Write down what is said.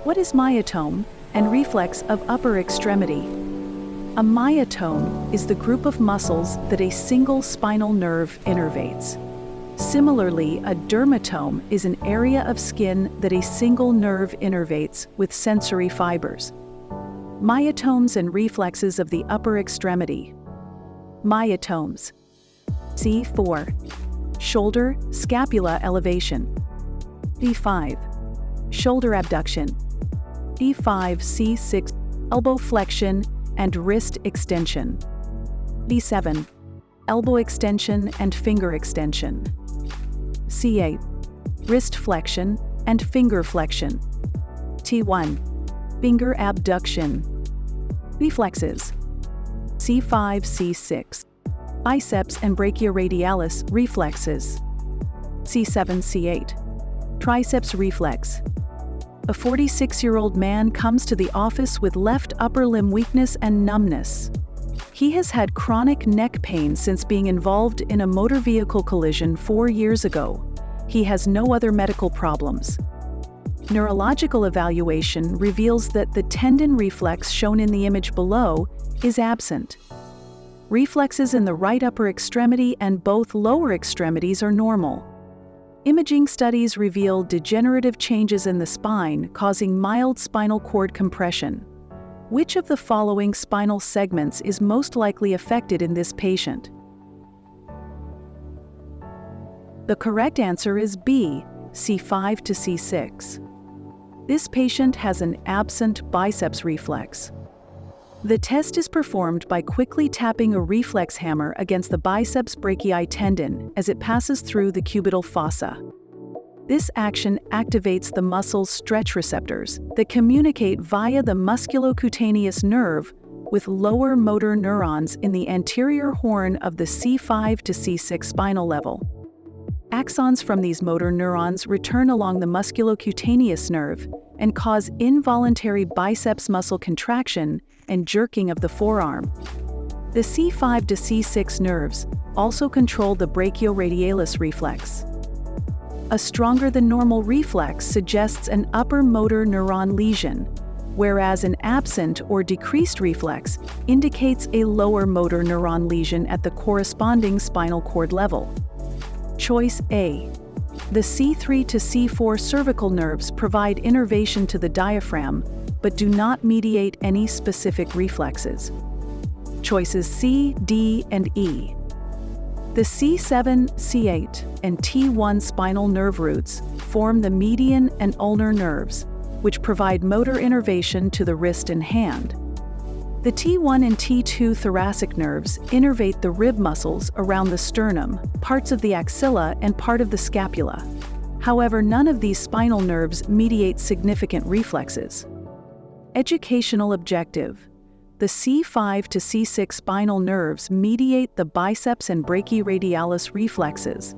What is myotome and reflex of upper extremity? A myotome is the group of muscles that a single spinal nerve innervates. Similarly, a dermatome is an area of skin that a single nerve innervates with sensory fibers. Myotomes and reflexes of the upper extremity. Myotomes. C4. Shoulder, scapula elevation. D5. Shoulder abduction. D5, C6. Elbow flexion and wrist extension. D7. Elbow extension and finger extension. C8. Wrist flexion and finger flexion. T1. Finger abduction. Reflexes. C5, C6. Biceps and brachioradialis reflexes. C7, C8. Triceps reflex. A 46-year-old man comes to the office with left upper limb weakness and numbness. He has had chronic neck pain since being involved in a motor vehicle collision 4 years ago. He has no other medical problems. Neurological evaluation reveals that the tendon reflex shown in the image below is absent. Reflexes in the right upper extremity and both lower extremities are normal. Imaging studies reveal degenerative changes in the spine causing mild spinal cord compression. Which of the following spinal segments is most likely affected in this patient? The correct answer is B, C5 to C6. This patient has an absent biceps reflex. The test is performed by quickly tapping a reflex hammer against the biceps brachii tendon as it passes through the cubital fossa. This action activates the muscle's stretch receptors that communicate via the musculocutaneous nerve with lower motor neurons in the anterior horn of the C5 to C6 spinal level. Axons from these motor neurons return along the musculocutaneous nerve and cause involuntary biceps muscle contraction and jerking of the forearm. The C5 to C6 nerves also control the brachioradialis reflex. A stronger than normal reflex suggests an upper motor neuron lesion, whereas an absent or decreased reflex indicates a lower motor neuron lesion at the corresponding spinal cord level. Choice A. The C3 to C4 cervical nerves provide innervation to the diaphragm, but do not mediate any specific reflexes. Choices C, D, and E. The C7, C8, and T1 spinal nerve roots form the median and ulnar nerves, which provide motor innervation to the wrist and hand. The T1 and T2 thoracic nerves innervate the rib muscles around the sternum, parts of the axilla, and part of the scapula. However, none of these spinal nerves mediate significant reflexes. Educational objective. The C5 to C6 spinal nerves mediate the biceps and brachioradialis reflexes,